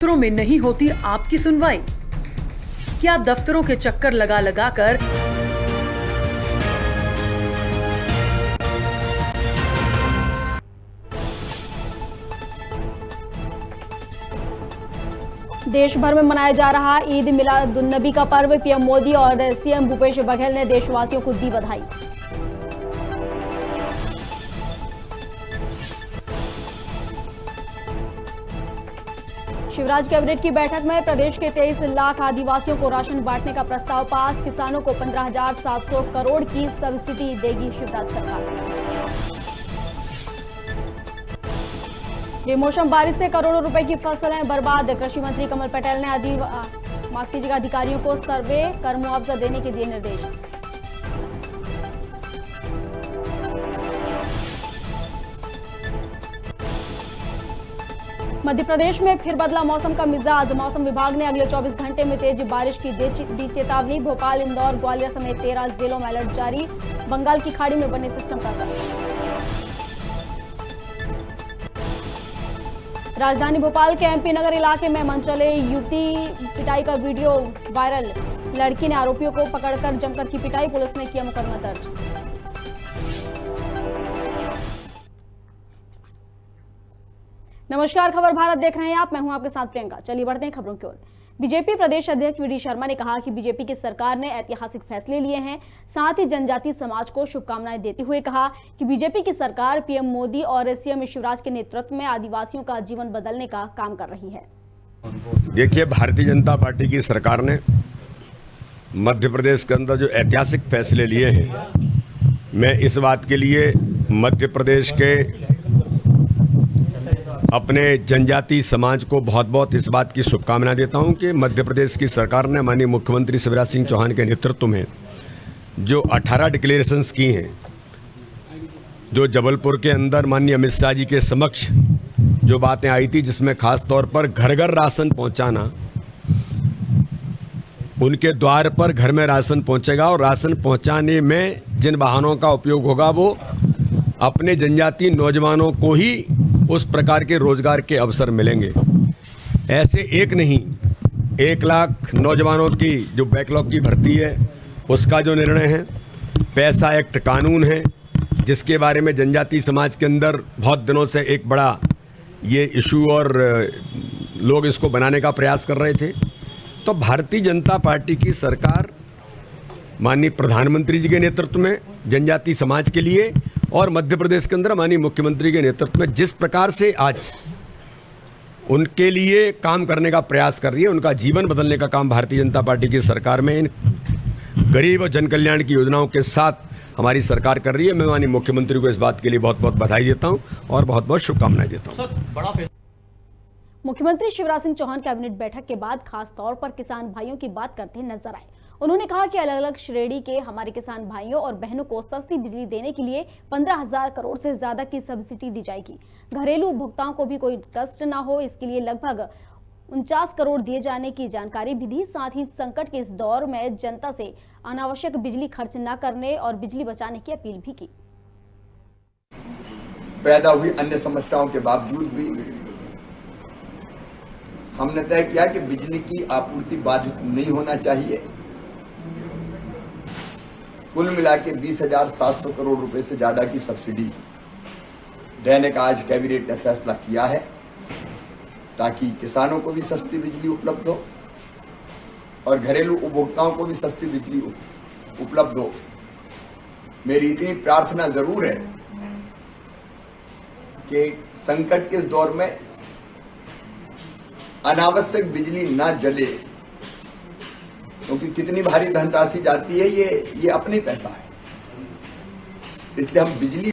दफ्तरों में नहीं होती आपकी सुनवाई? क्या दफ्तरों के चक्कर लगा लगा कर देश भर में मनाया जा रहा ईद मिलादुन्नबी का पर्व, पीएम मोदी और सीएम भूपेश बघेल ने देशवासियों को दी बधाई। शिवराज कैबिनेट की बैठक में प्रदेश के 23 लाख आदिवासियों को राशन बांटने का प्रस्ताव पास, किसानों को 15,700 करोड़ की सब्सिडी देगी शिवराज सरकार। बेमौसम बारिश से करोड़ों रुपए की फसलें बर्बाद, कृषि मंत्री कमल पटेल ने अधिकारियों को सर्वे कर मुआवजा देने के दिए निर्देश। मध्य प्रदेश में फिर बदला मौसम का मिजाज, मौसम विभाग ने अगले 24 घंटे में तेज बारिश की दी चेतावनी। भोपाल, इंदौर, ग्वालियर समेत 13 जिलों में अलर्ट जारी, बंगाल की खाड़ी में बने सिस्टम का असर। राजधानी भोपाल के एमपी नगर इलाके में मनचले युवती पिटाई का वीडियो वायरल, लड़की ने आरोपियों को पकड़कर जमकर की पिटाई, पुलिस ने किया मुकदमा दर्ज। नमस्कार, खबर भारत देख रहे हैं आप, मैं हूं आपके साथ प्रियंका। चलिए बढ़ते हैं खबरों की ओर। बीजेपी प्रदेश अध्यक्ष वी डी शर्मा ने कहा कि बीजेपी की सरकार ने ऐतिहासिक फैसले लिए हैं। साथ ही जनजातीय समाज को शुभकामनाएं देते हुए कहा कि बीजेपी की सरकार पीएम मोदी और सीएम शिवराज के नेतृत्व में आदिवासियों का जीवन बदलने का काम कर रही है। देखिए, भारतीय जनता पार्टी की सरकार ने मध्य प्रदेश के अंदर जो ऐतिहासिक फैसले लिए हैं, मैं इस बात के लिए मध्य प्रदेश के अपने जनजातीय समाज को बहुत बहुत इस बात की शुभकामनाएं देता हूं कि मध्य प्रदेश की सरकार ने माननीय मुख्यमंत्री शिवराज सिंह चौहान के नेतृत्व में जो 18 डिक्लेरेशंस की हैं, जो जबलपुर के अंदर माननीय अमित शाह जी के समक्ष जो बातें आई थी, जिसमें खास तौर पर घर घर राशन पहुंचाना, उनके द्वार पर घर में राशन पहुंचेगा और राशन पहुंचाने में जिन वाहनों का उपयोग होगा वो अपने जनजातीय नौजवानों को ही उस प्रकार के रोजगार के अवसर मिलेंगे। ऐसे एक नहीं, 1 लाख नौजवानों की जो बैकलॉग की भर्ती है उसका जो निर्णय है, पैसा एक्ट कानून है जिसके बारे में जनजातीय समाज के अंदर बहुत दिनों से एक बड़ा ये इशू और लोग इसको बनाने का प्रयास कर रहे थे। तो भारतीय जनता पार्टी की सरकार माननीय प्रधानमंत्री जी के नेतृत्व में जनजातीय समाज के लिए और मध्य प्रदेश के अंदर माननीय मुख्यमंत्री के नेतृत्व में जिस प्रकार से आज उनके लिए काम करने का प्रयास कर रही है, उनका जीवन बदलने का काम भारतीय जनता पार्टी की सरकार में इन गरीब और जन कल्याण की योजनाओं के साथ हमारी सरकार कर रही है। मैं माननीय मुख्यमंत्री को इस बात के लिए बहुत बहुत बधाई देता हूं और बहुत बहुत शुभकामनाएं देता हूं। मुख्यमंत्री शिवराज सिंह चौहान कैबिनेट बैठक के बाद खास तौर पर किसान भाइयों की बात करते नजर आए। उन्होंने कहा कि अलग अलग श्रेणी के हमारे किसान भाइयों और बहनों को सस्ती बिजली देने के लिए 15,000 करोड़ से ज्यादा की सब्सिडी दी जाएगी। घरेलू उपभोक्ताओं को भी कोई कष्ट न हो, इसके लिए लगभग 49 करोड़ दिए जाने की जानकारी भी दी। साथ ही संकट के इस दौर में जनता से अनावश्यक बिजली खर्च न करने और बिजली बचाने की अपील भी की। पैदा हुई अन्य समस्याओं के बावजूद भी हमने तय किया कि बिजली की आपूर्ति बाधित नहीं होना चाहिए। कुल मिला के 20,700 करोड़ रुपए से ज्यादा की सब्सिडी देने का आज कैबिनेट ने फैसला किया है, ताकि किसानों को भी सस्ती बिजली उपलब्ध हो और घरेलू उपभोक्ताओं को भी सस्ती बिजली उपलब्ध हो। मेरी इतनी प्रार्थना जरूर है कि संकट के इस दौर में अनावश्यक बिजली ना जले, क्योंकि कितनी भारी धनराशि जाती है, ये अपनी पैसा है, इसलिए हम बिजली।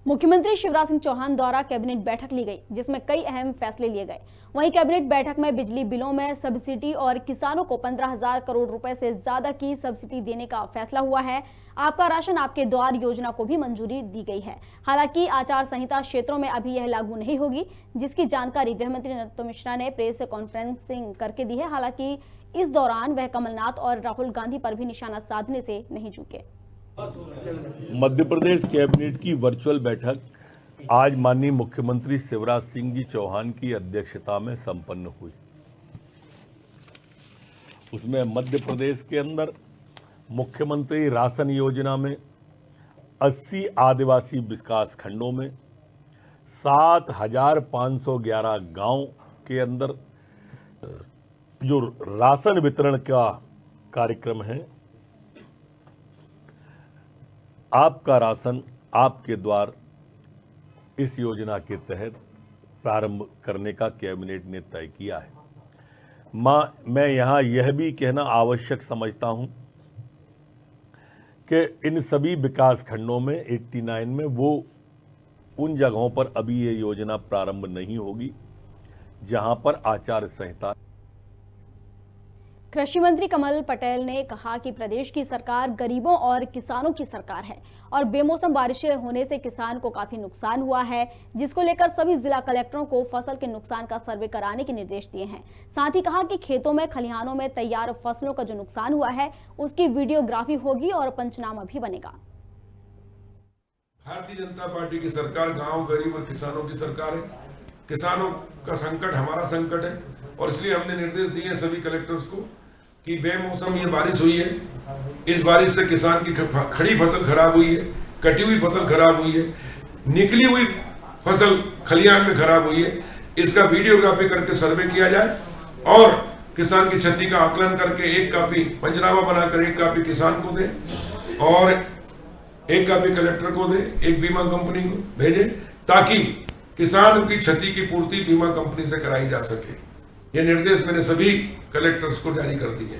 मुख्यमंत्री शिवराज सिंह चौहान द्वारा कैबिनेट बैठक ली गई, जिसमें कई अहम फैसले लिए गए। वहीं कैबिनेट बैठक में बिजली बिलों में सब्सिडी और किसानों को 15,000 करोड़ रुपए से ज्यादा की सब्सिडी देने का फैसला हुआ है। आपका राशन आपके द्वार योजना को भी मंजूरी दी गई है। हालांकि आचार संहिता क्षेत्रों में अभी यह लागू नहीं होगी, जिसकी जानकारी गृह मंत्री नरोत्तम मिश्रा ने प्रेस कॉन्फ्रेंसिंग करके दी है। हालांकि इस दौरान वह कमलनाथ और राहुल गांधी पर भी निशाना साधने से नहीं चूके। मध्य प्रदेश कैबिनेट की वर्चुअल बैठक आज माननीय मुख्यमंत्री शिवराज सिंह जी चौहान की अध्यक्षता में संपन्न हुई। उसमें मध्य प्रदेश के अंदर मुख्यमंत्री राशन योजना में 80 आदिवासी विकास खंडों में 7,511 गांव के अंदर जो राशन वितरण का कार्यक्रम है, आपका राशन आपके द्वार, इस योजना के तहत प्रारंभ करने का कैबिनेट ने तय किया है। मैं यहाँ यह भी कहना आवश्यक समझता हूँ कि इन सभी विकास खंडों में 89 में वो उन जगहों पर अभी ये योजना प्रारंभ नहीं होगी जहाँ पर आचार संहिता। कृषि मंत्री कमल पटेल ने कहा कि प्रदेश की सरकार गरीबों और किसानों की सरकार है और बेमौसम बारिशें होने से किसान को काफी नुकसान हुआ है, जिसको लेकर सभी जिला कलेक्टरों को फसल के नुकसान का सर्वे कराने के निर्देश दिए हैं। साथ ही कहा कि खेतों में खलिहानों में तैयार फसलों का जो नुकसान हुआ है उसकी वीडियोग्राफी होगी और पंचनामा भी बनेगा। भारतीय जनता पार्टी की सरकार गांव, गरीब और किसानों की सरकार है। किसानों का संकट हमारा संकट है और इसलिए हमने निर्देश दिए हैं सभी कलेक्टर्स को कि बेमौसम ये बारिश हुई है, इस बारिश से किसान की खड़ी फसल खराब हुई है, कटी हुई फसल खराब हुई है, निकली हुई फसल खलिहान में खराब हुई है, इसका वीडियोग्राफी करके सर्वे किया जाए और किसान की क्षति का आकलन करके एक कॉपी पंचनामा बनाकर एक कॉपी किसान को दे और एक कॉपी कलेक्टर को दे, एक बीमा कंपनी को भेजे ताकि किसान की क्षति की पूर्ति बीमा कंपनी से कराई जा सके। ये निर्देश मैंने सभी कलेक्टर्स को जारी कर दिए।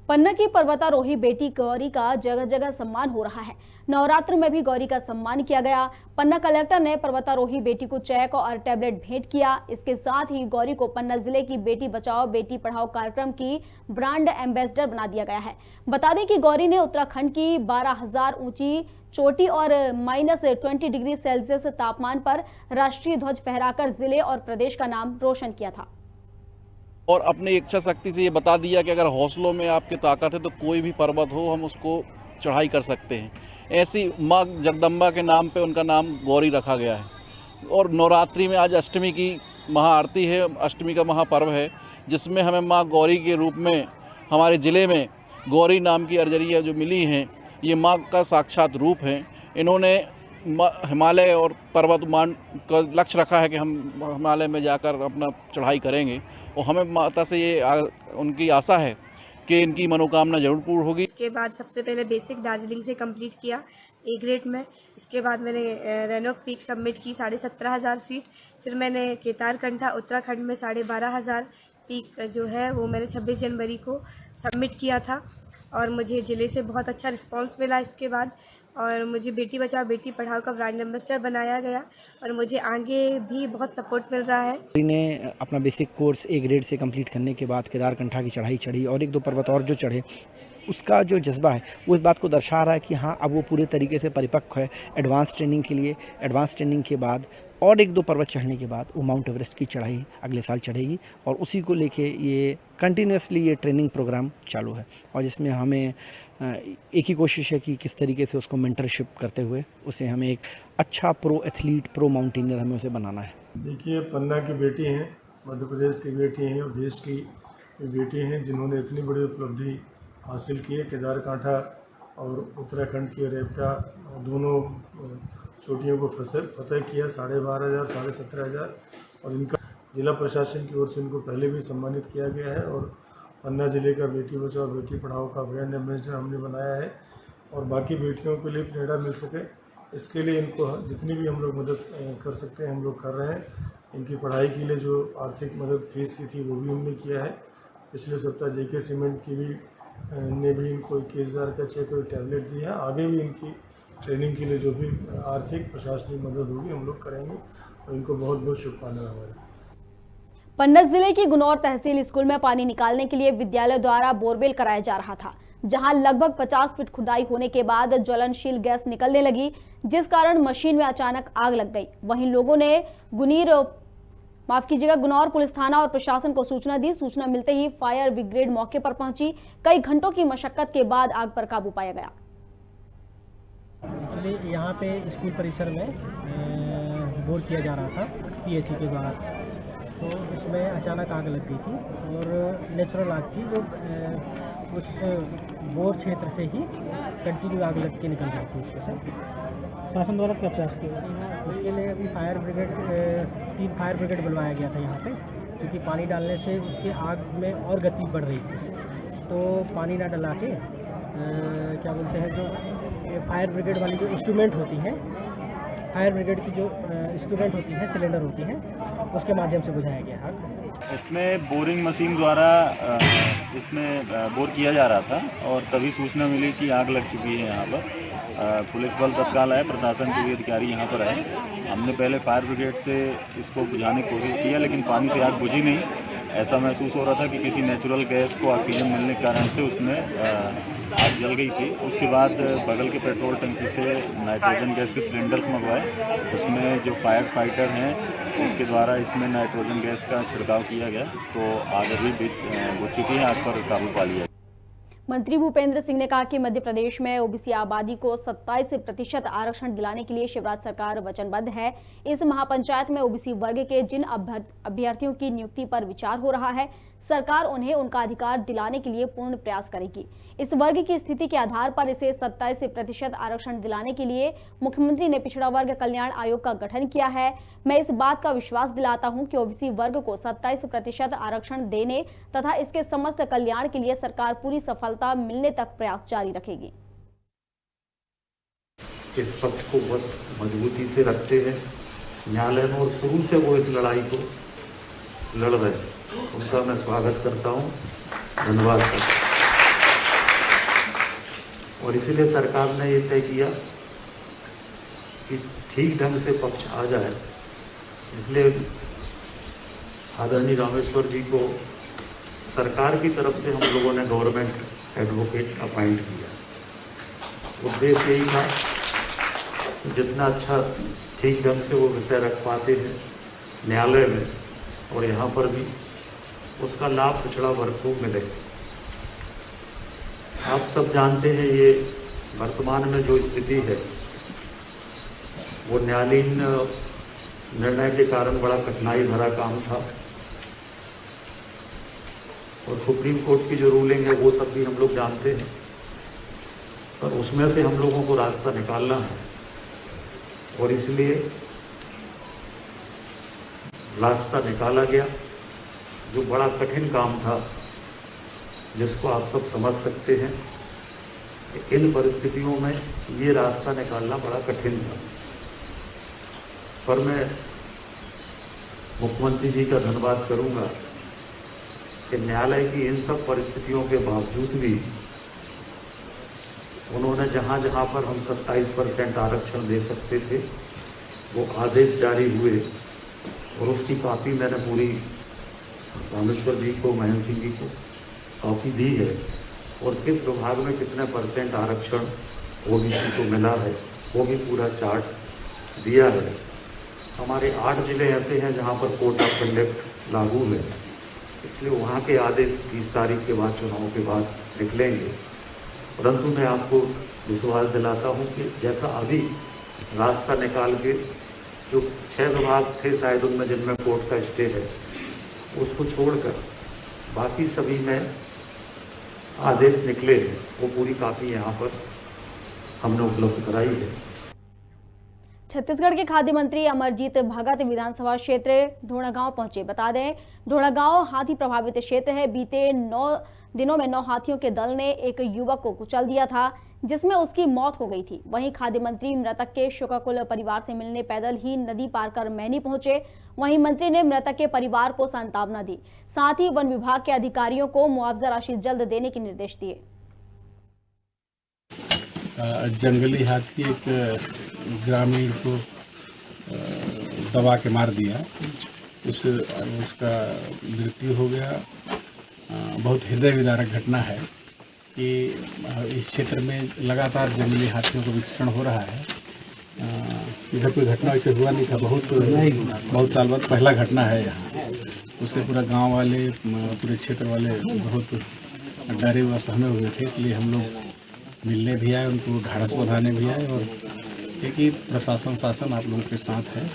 पन्ना की पर्वतारोही बेटी गौरी का जगह जगह सम्मान हो रहा है। नवरात्र में भी गौरी का सम्मान किया गया। पन्ना कलेक्टर ने पर्वतारोही बेटी को चेक और टैबलेट भेंट किया। इसके साथ ही गौरी को पन्ना जिले की बेटी बचाओ बेटी पढ़ाओ कार्यक्रम की ब्रांड एम्बेसडर बना दिया गया है। बता दें कि गौरी ने उत्तराखंड की 12,000 ऊंची चोटी और -20 डिग्री सेल्सियस तापमान पर राष्ट्रीय ध्वज फहराकर जिले और प्रदेश का नाम रोशन किया था और अपनी इच्छा शक्ति से ये बता दिया कि अगर हौसलों में आपकी ताकत है तो कोई भी पर्वत हो हम उसको चढ़ाई कर सकते हैं। ऐसी माँ जगदम्बा के नाम पे उनका नाम गौरी रखा गया है। और नवरात्रि में आज अष्टमी की महाआरती है, अष्टमी का महापर्व है, जिसमें हमें माँ गौरी के रूप में हमारे ज़िले में गौरी नाम की अर्जरियाँ जो मिली हैं, ये माँ का साक्षात रूप है। इन्होंने हिमालय और पर्वतमान का लक्ष्य रखा है कि हम हिमालय में जाकर अपना चढ़ाई करेंगे और हमें माता से ये उनकी आशा है कि इनकी मनोकामना जरूर पूर्ण होगी। इसके बाद सबसे पहले बेसिक दार्जिलिंग से कंप्लीट किया ए ग्रेड में। इसके बाद मैंने रेनोक पीक सबमिट की 17,500 फीट। फिर मैंने केदारकंठा उत्तराखंड में 12,500 पीक जो है वो मैंने 26 जनवरी को सबमिट किया था और मुझे ज़िले से बहुत अच्छा रिस्पांस मिला इसके बाद। और मुझे बेटी बचाओ बेटी पढ़ाओ का ब्रांड एम्बेसडर बनाया गया और मुझे आगे भी बहुत सपोर्ट मिल रहा है। ने अपना बेसिक कोर्स ए ग्रेड से कंप्लीट करने के बाद केदारकंठा की चढ़ाई चढ़ी और 1-2 पर्वत और जो चढ़े, उसका जो जज्बा है वो इस बात को दर्शा रहा है कि हाँ अब वो पूरे तरीके से परिपक्व है एडवांस ट्रेनिंग के लिए। एडवांस ट्रेनिंग के बाद और 1-2 पर्वत चढ़ने के बाद वो माउंट एवरेस्ट की चढ़ाई अगले साल चढ़ेगी और उसी को लेके ये कंटिन्यूसली ये ट्रेनिंग प्रोग्राम चालू है और जिसमें हमें एक ही कोशिश है कि किस तरीके से उसको मेंटरशिप करते हुए उसे हमें एक अच्छा प्रो एथलीट, प्रो माउंटेनियर हमें उसे बनाना है। देखिए, पन्ना की बेटी हैं, मध्य प्रदेश की बेटी हैं और देश की बेटी हैं जिन्होंने इतनी बड़ी उपलब्धि हासिल की है। केदारकांठा और उत्तराखंड के रेपटा दोनों चोटियों को फतह किया 12,500, 17,500 और इनका जिला प्रशासन की ओर से इनको पहले भी सम्मानित किया गया है और पन्ना जिले का बेटी बचाओ बेटी पढ़ाओ का ब्रांड एम्बेसडर हमने बनाया है और बाकी बेटियों के लिए प्रेरणा मिल सके इसके लिए इनको जितनी भी हम लोग मदद कर सकते हैं हम लोग कर रहे हैं। इनकी पढ़ाई के लिए जो आर्थिक मदद फीस की थी वो भी हमने किया है। पिछले सप्ताह जेके सीमेंट की भी ने भी इनको 21,000 का चेक और टैबलेट दिया है। आगे भी इनकी ट्रेनिंग के लिए जो भी आर्थिक प्रशासनिक मदद होगी हम लोग करेंगे और इनको बहुत बहुत शुभकामनाएं हमारी। पन्ना जिले की गुनौर तहसील स्कूल में पानी निकालने के लिए विद्यालय द्वारा बोरवेल कराया जा रहा था, जहां लगभग 50 फीट खुदाई होने के बाद ज्वलनशील गैस निकलने लगी, जिस कारण मशीन में अचानक आग लग गई। वहीं लोगों ने गुनौर पुलिस थाना और प्रशासन को सूचना दी। सूचना मिलते ही फायर ब्रिगेड मौके पर पहुंची। कई घंटों की मशक्कत के बाद आग पर काबू पाया गया। एक्चुअली यहाँ पे स्कूल परिसर में बोर किया जा रहा था PHE के द्वारा, तो उसमें अचानक आग लग गई थी और नेचुरल आग थी जो उस बोर क्षेत्र से ही कंटिन्यू आग लग के निकल रही थी। उससे शासन द्वारा क्या प्रयास किया? उसके लिए अभी फायर ब्रिगेड 3 फायर ब्रिगेड बुलवाया गया था यहाँ पे, क्योंकि पानी डालने से उसकी आग में और गति बढ़ रही थी। तो पानी ना डला के क्या बोलते हैं, जो फायर ब्रिगेड वाली जो इंस्ट्रूमेंट होती हैं, फायर ब्रिगेड की जो इंस्ट्रूमेंट होती हैं, सिलेंडर होती हैं, उसके माध्यम से बुझाया गया आग। इसमें बोरिंग मशीन द्वारा इसमें बोर किया जा रहा था और तभी सूचना मिली कि आग लग चुकी है यहाँ पर। पुलिस बल तत्काल आए, प्रशासन के भी अधिकारी यहाँ पर आए। हमने पहले फायर ब्रिगेड से इसको बुझाने की कोशिश किया, लेकिन पानी से आग बुझी नहीं। ऐसा महसूस हो रहा था कि किसी नेचुरल गैस को ऑक्सीजन मिलने के कारण से उसमें आग जल गई थी। उसके बाद बगल के पेट्रोल टंकी से नाइट्रोजन गैस के सिलेंडर्स मंगवाए, उसमें जो फायर फाइटर हैं उसके द्वारा इसमें नाइट्रोजन गैस का छिड़काव किया गया, तो आग अभी बुझ चुकी है, आग पर काबू पा लिया। मंत्री भूपेंद्र सिंह ने कहा कि मध्य प्रदेश में ओबीसी आबादी को 27% आरक्षण दिलाने के लिए शिवराज सरकार वचनबद्ध है। इस महापंचायत में ओबीसी वर्ग के जिन अभ्यर्थियों की नियुक्ति पर विचार हो रहा है, सरकार उन्हें उनका अधिकार दिलाने के लिए पूर्ण प्रयास करेगी। इस वर्ग की स्थिति के आधार पर इसे 27% आरक्षण दिलाने के लिए मुख्यमंत्री ने पिछड़ा वर्ग कल्याण आयोग का गठन किया है। मैं इस बात का विश्वास दिलाता हूं कि ओबीसी वर्ग को 27% आरक्षण देने तथा इसके समस्त कल्याण के लिए सरकार पूरी सफलता मिलने तक प्रयास जारी रखेगी। इस पक्ष को बहुत मजबूती से रखते हैं न्यायालय में और शुरू से वो इस लड़ाई को लड़ रहे हैं, उनका मैं स्वागत करता हूँ, धन्यवाद करता हूँ। और इसीलिए सरकार ने ये तय किया कि ठीक ढंग से पक्ष आ जाए, इसलिए आदरणीय रामेश्वर जी को सरकार की तरफ से हम लोगों ने गवर्नमेंट एडवोकेट अपॉइंट किया। उद्देश्य यही था जितना अच्छा ठीक ढंग से वो विषय रख पाते हैं न्यायालय में और यहाँ पर भी, उसका लाभ पिछड़ा वर्ग को मिले। आप सब जानते हैं ये वर्तमान में जो स्थिति है वो न्यायालयीन निर्णय के कारण बड़ा कठिनाई भरा काम था और सुप्रीम कोर्ट की जो रूलिंग है वो सब भी हम लोग जानते हैं, पर उसमें से हम लोगों को रास्ता निकालना है और इसलिए रास्ता निकाला गया। जो बड़ा कठिन काम था जिसको आप सब समझ सकते हैं, इन परिस्थितियों में ये रास्ता निकालना बड़ा कठिन था, पर मैं मुख्यमंत्री जी का धन्यवाद करूंगा कि न्यायालय की इन सब परिस्थितियों के बावजूद भी उन्होंने जहां जहां पर हम 27% आरक्षण दे सकते थे वो आदेश जारी हुए और उसकी कॉपी मैंने पूरी रामेश्वर जी को, महेंद्र सिंह जी को कॉपी दी है और किस विभाग में कितने % आरक्षण ओबीसी को मिला है वो भी पूरा चार्ट दिया है। हमारे 8 जिले ऐसे हैं जहां पर कोड ऑफ कंडक्ट लागू है, इसलिए वहां के आदेश 30 तारीख के बाद, चुनाव के बाद निकलेंगे। परंतु मैं आपको विश्वास दिलाता हूं कि जैसा अभी रास्ता निकाल के जो 6 विभाग थे शायद उनमें जिनमें कोर्ट का स्टे है उसको छोड़कर बाकी सभी में आदेश निकले हैं, वो पूरी कापी यहाँ पर हमने उपलब्ध कराई है। छत्तीसगढ़ के खाद्य मंत्री अमरजीत भगत विधानसभा क्षेत्र ढोड़ागांव पहुंचे। बता दें, ढोड़ागांव हाथी प्रभावित क्षेत्र है। बीते 9 दिनों में 9 हाथियों के दल ने एक युवक को कुचल दिया था, जिसमें उसकी मौत हो गई थी। वहीं खाद्य मंत्री मृतक के शोकाकुल परिवार से मिलने पैदल ही नदी पार कर मैनी पहुंचे। वहीं मंत्री ने मृतक के परिवार को सांत्वना दी, साथ ही वन विभाग के अधिकारियों को मुआवजा राशि जल्द देने के निर्देश दिए। जंगली हाथी एक ग्रामीण को दबा के मार दिया, उसका मृत्यु हो गया। बहुत हृदय विदारक घटना है कि इस क्षेत्र में लगातार जंगली हाथियों का विचरण हो रहा है। इधर कोई घटना ऐसे हुआ नहीं था, बहुत साल बाद पहला घटना है यहाँ। उससे पूरा गांव वाले, पूरे क्षेत्र वाले बहुत डरे व सहमे हुए थे, इसलिए हम लोग मिलने भी आए, उनको ढाढ़स बंधाने भी आए और है कि प्रशासन शासन आप लोगों के साथ है,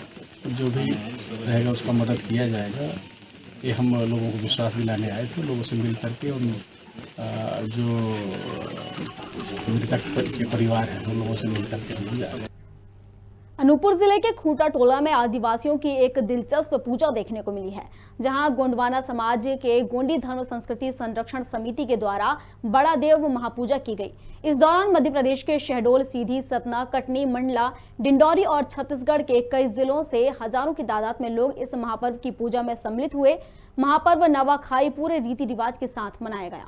जो भी रहेगा उसका मदद किया जाएगा। ये हम लोगों को विश्वास दिलाने आए थे, लोगों से मिल करके उन जो मृतक के परिवार हैं उन लोगों से मिल करके हम जा रहे हैं। अनूपपुर जिले के खूंटा टोला में आदिवासियों की एक दिलचस्प पूजा देखने को मिली है, जहां गोंडवाना समाज के गोंडी धर्म संस्कृति संरक्षण समिति के द्वारा बड़ा देव महापूजा की गई। इस दौरान मध्य प्रदेश के शहडोल, सीधी, सतना, कटनी, मंडला, डिंडौरी और छत्तीसगढ़ के कई जिलों से हजारों की तादाद में लोग इस महापर्व की पूजा में सम्मिलित हुए। महापर्व नवाखाई पूरे रीति रिवाज के साथ मनाया गया।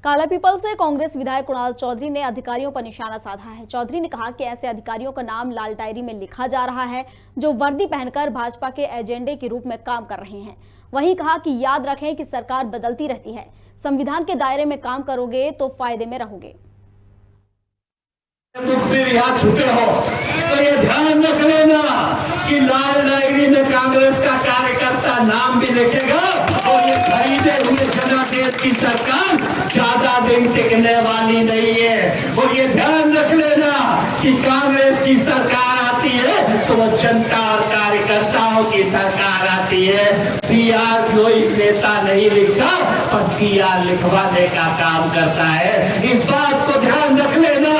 कालापीपल से कांग्रेस विधायक कुणाल चौधरी ने अधिकारियों पर निशाना साधा है। चौधरी ने कहा कि ऐसे अधिकारियों का नाम लाल डायरी में लिखा जा रहा है जो वर्दी पहनकर भाजपा के एजेंडे के रूप में काम कर रहे हैं। वहीं कहा कि याद रखें कि सरकार बदलती रहती है, संविधान के दायरे में काम करोगे तो फायदे में रहोगे। यहाँ छुपे हो तो ये ध्यान रख लेना कि लाल डायरी में कांग्रेस का कार्यकर्ता नाम भी लिखेगा और ये खरीदे हुए जनादेश की सरकार ज्यादा दिन टिकने वाली नहीं है। और ये ध्यान रख लेना कि कांग्रेस की सरकार आती है तो वो जनता और कार्यकर्ताओं की सरकार आती है। पीआर कोई नेता नहीं लिखता पर पीआर लिखवाने का काम करता है। इस बात को ध्यान रख लेना।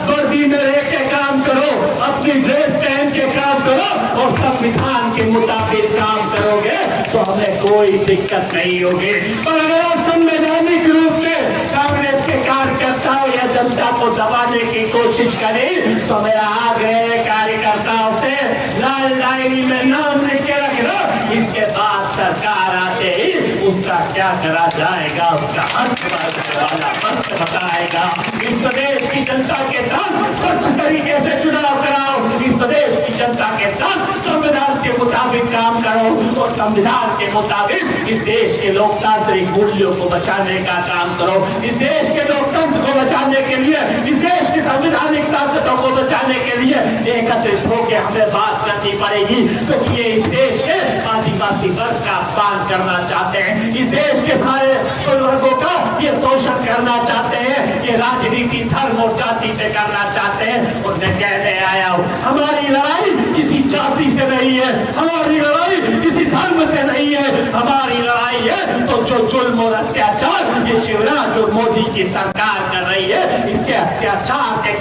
वर्दी में रह के काम करो, अपनी ड्रेस पहन के काम करो और संविधान के मुताबिक काम करोगे तो हमें कोई दिक्कत नहीं होगी। पर अगर आप संवैधानिक रूप से कांग्रेस के कार्यकर्ताओं या जनता को दबाने की कोशिश करें तो मेरा आग्रह कार्यकर्ताओं से लाल डायरी में नाम लिख के रख लो। इसके बाद सरकार आते ही उसका क्या करा जाएगा उसका अंत वाला वक्त बताएगा। इस प्रदेश की जनता के साथ स्वच्छ तरीके से चुनाव कराओ, इस प्रदेश की जनता के साथ संविधान के मुताबिक काम करो और संविधान के मुताबिक इस देश के लोकतांत्रिक मूल्यों को बचाने का काम करो। इस देश के लोकतंत्र को बचाने के लिए, इस देश की संवैधानिक ताकतों को बचाने के लिए एकत्रित होकर हमें बात करनी पड़ेगी। क्योंकि ये इस देश के आदिवासी वर्ग का अपमान करना चाहते हैं, इस देश के सारे वर्गों का ये शोषण करना चाहते हैं, ये राजनीति धर्म और जाति पे करना चाहते हैं। और मैं कहने आया हूँ हमारी लड़ाई किसी जाति से नहीं है, हमारी लड़ाई किसी धर्म से नहीं है, हमारी लड़ाई है तो जो जुल्म और अत्याचार ये शिवराज और मोदी की सरकार कर रही है इसके अत्याचार के।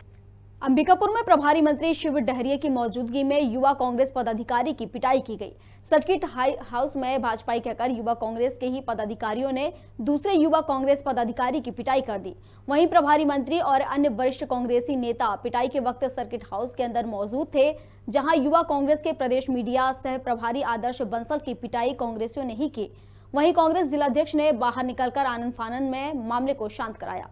अंबिकापुर में प्रभारी मंत्री शिव डहरिया की मौजूदगी में युवा कांग्रेस पदाधिकारी की पिटाई की गई। सर्किट हाउस में भाजपाई कहकर युवा कांग्रेस के ही पदाधिकारियों ने दूसरे युवा कांग्रेस पदाधिकारी की पिटाई कर दी। वहीं प्रभारी मंत्री और अन्य वरिष्ठ कांग्रेसी नेता पिटाई के वक्त सर्किट हाउस के अंदर मौजूद थे, जहां युवा कांग्रेस के प्रदेश मीडिया सह प्रभारी आदर्श बंसल की पिटाई कांग्रेसियों ने ही की। वहीं कांग्रेस जिलाध्यक्ष ने बाहर निकलकर आनन फानन में मामले को शांत कराया।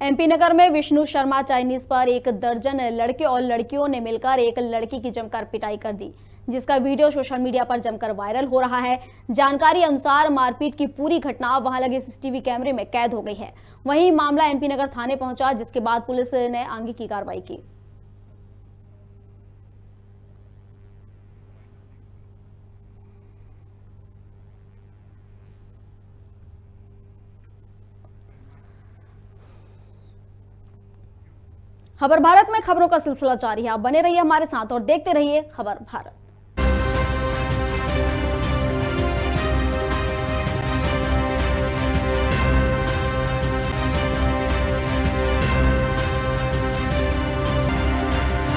एमपी नगर में विष्णु शर्मा चाइनीज पर एक दर्जन लड़के और लड़कियों ने मिलकर एक लड़की की जमकर पिटाई कर दी, जिसका वीडियो सोशल मीडिया पर जमकर वायरल हो रहा है। जानकारी अनुसार मारपीट की पूरी घटना वहां लगे सीसीटीवी कैमरे में कैद हो गई है। वहीं मामला एमपी नगर थाने पहुंचा, जिसके बाद पुलिस ने आगे की कार्रवाई की। खबर भारत में खबरों का सिलसिला जारी है। आप बने रहिए हमारे साथ और देखते रहिए खबर भारत।